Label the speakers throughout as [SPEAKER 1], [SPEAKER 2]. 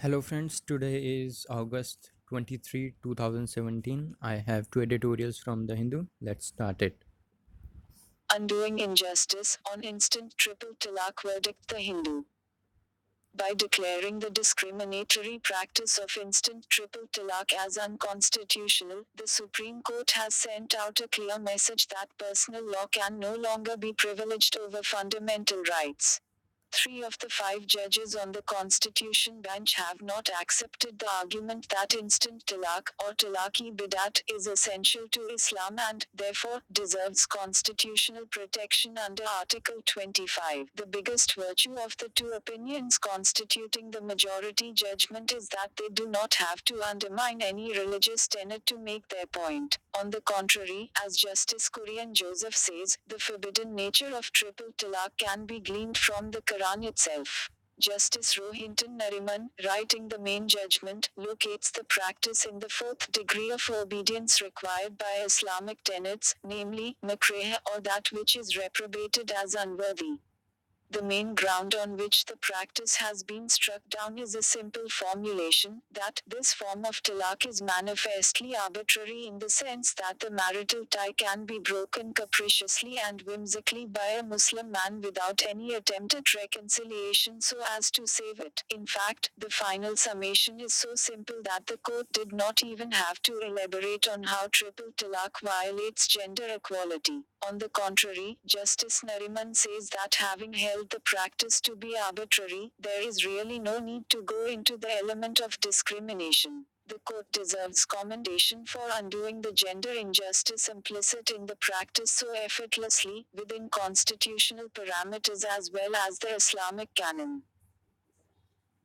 [SPEAKER 1] Hello friends, today is August 23, 2017. I have two editorials from the Hindu. Let's start it.
[SPEAKER 2] Undoing Injustice on Instant Triple Talaq Verdict. The Hindu. By declaring the discriminatory practice of instant triple talaq as unconstitutional, the Supreme Court has sent out a clear message that personal law can no longer be privileged over fundamental rights. Three of the five judges on the Constitution bench have not accepted the argument that instant talaq or talaqi bidat is essential to Islam and, therefore, deserves constitutional protection under Article 25. The biggest virtue of the two opinions constituting the majority judgment is that they do not have to undermine any religious tenet to make their point. On the contrary, as Justice Kurian Joseph says, the forbidden nature of triple talaq can be gleaned from the Quran itself. Justice Rohinton Nariman, writing the main judgment, locates the practice in the fourth degree of obedience required by Islamic tenets, namely, makreh or that which is reprobated as unworthy. The main ground on which the practice has been struck down is a simple formulation that this form of talaq is manifestly arbitrary in the sense that the marital tie can be broken capriciously and whimsically by a Muslim man without any attempt at reconciliation so as to save it. In fact, the final summation is so simple that the court did not even have to elaborate on how triple talaq violates gender equality. On the contrary, Justice Nariman says that having held the practice to be arbitrary, there is really no need to go into the element of discrimination. The court deserves commendation for undoing the gender injustice implicit in the practice so effortlessly, within constitutional parameters as well as the Islamic canon.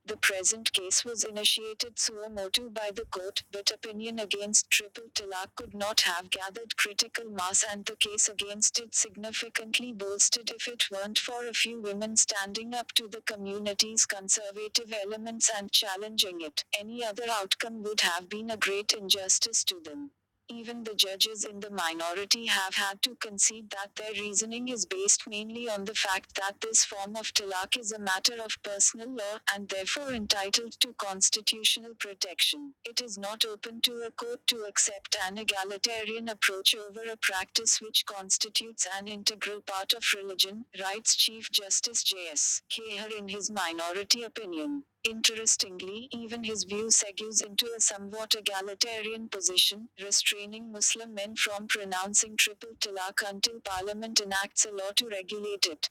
[SPEAKER 2] The present case was initiated suo motu by the court, but opinion against triple talaq could not have gathered critical mass and the case against it significantly bolstered if it weren't for a few women standing up to the community's conservative elements and challenging it. Any other outcome would have been a great injustice to them. Even the judges in the minority have had to concede that their reasoning is based mainly on the fact that this form of talaq is a matter of personal law and therefore entitled to constitutional protection. It is not open to a court to accept an egalitarian approach over a practice which constitutes an integral part of religion, writes Chief Justice J.S. Kheir in his minority opinion. Interestingly, even his view segues into a somewhat egalitarian position, restraining Muslim men from pronouncing triple talaq until Parliament enacts a law to regulate it.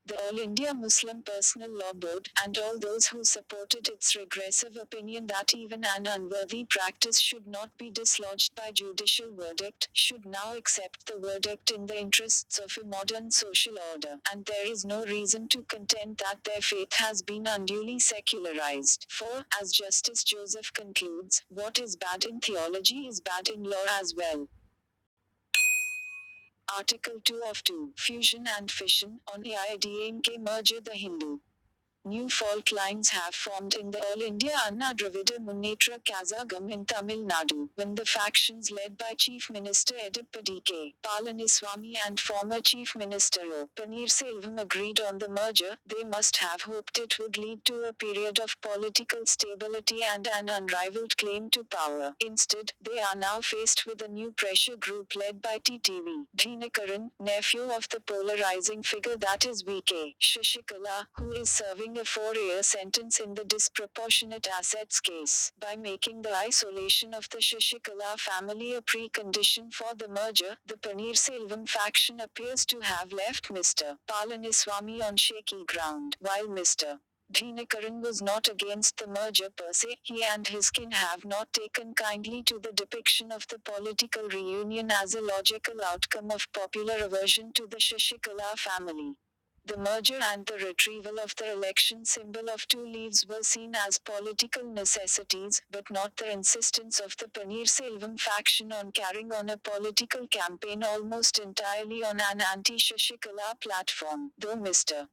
[SPEAKER 2] The All India Muslim Personal Law Board, and all those who supported its regressive opinion that even an unworthy practice should not be dislodged by judicial verdict, should now accept the verdict in the interests of a modern social order. And there is no reason to contend that their faith has been unduly secularized. For, as Justice Joseph concludes, what is bad in theology is bad in law as well. Article 2 of 2, Fusion and Fission, on AIADMK merger. The Hindu. New fault lines have formed in the All India Anna Dravida Munnetra Kazhagam in Tamil Nadu, when the factions led by Chief Minister Edapadi K. Palaniswamy and former Chief Minister O. Paneerselvam agreed on the merger. They must have hoped it would lead to a period of political stability and an unrivaled claim to power. Instead, they are now faced with a new pressure group led by TTV Dhinakaran, nephew of the polarizing figure that is VK Shashikala, who is serving a 4-year sentence in the disproportionate assets case. By making the isolation of the Shashikala family a precondition for the merger, the Paneerselvam faction appears to have left Mr. Palaniswamy on shaky ground, while Mr. Dhinakaran was not against the merger per se. He and his kin have not taken kindly to the depiction of the political reunion as a logical outcome of popular aversion to the Shashikala family. The merger and the retrieval of the election symbol of two leaves were seen as political necessities, but not the insistence of the Paneerselvam faction on carrying on a political campaign almost entirely on an anti-Shashikala platform, though Mr.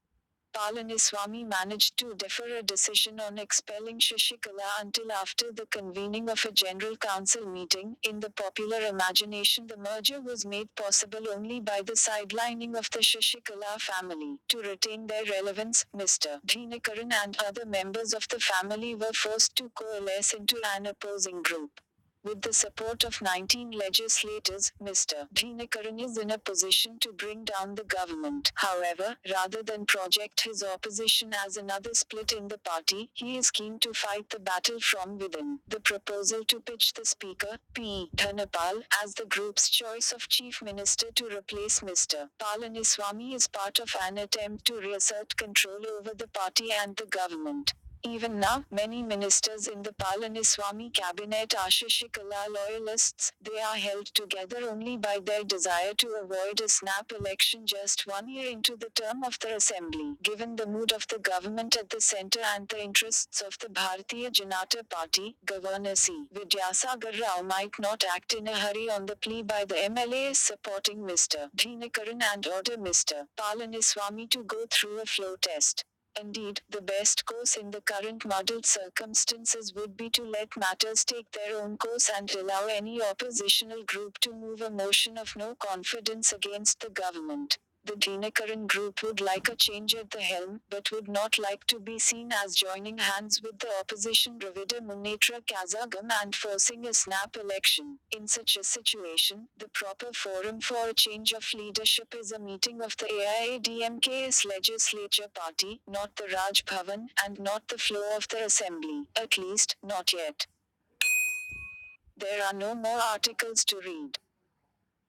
[SPEAKER 2] Palaniswamy managed to defer a decision on expelling Shashikala until after the convening of a general council meeting. In the popular imagination, the merger was made possible only by the sidelining of the Shashikala family. To retain their relevance, Mr. Dhinakaran and other members of the family were forced to coalesce into an opposing group. With the support of 19 legislators, Mr. Dhinakaran is in a position to bring down the government. However, rather than project his opposition as another split in the party, he is keen to fight the battle from within. The proposal to pitch the Speaker, P. Dhanapal, as the group's choice of Chief Minister to replace Mr. Palaniswamy is part of an attempt to reassert control over the party and the government. Even now, many ministers in the Palaniswamy cabinet are Shashikala loyalists. They are held together only by their desire to avoid a snap election just 1 year into the term of the assembly. Given the mood of the government at the centre and the interests of the Bharatiya Janata Party, Governor C. Vidyasagar Rao might not act in a hurry on the plea by the MLAs supporting Mr. Dhinakaran and order Mr. Palaniswamy to go through a flow test. Indeed, the best course in the current muddled circumstances would be to let matters take their own course and allow any oppositional group to move a motion of no confidence against the government. The Dhinakaran group would like a change at the helm, but would not like to be seen as joining hands with the opposition Dravida Munnetra Kazhagam and forcing a snap election. In such a situation, the proper forum for a change of leadership is a meeting of the AIADMK's legislature party, not the Raj Bhavan, and not the floor of the assembly. At least, not yet. There are no more articles to read.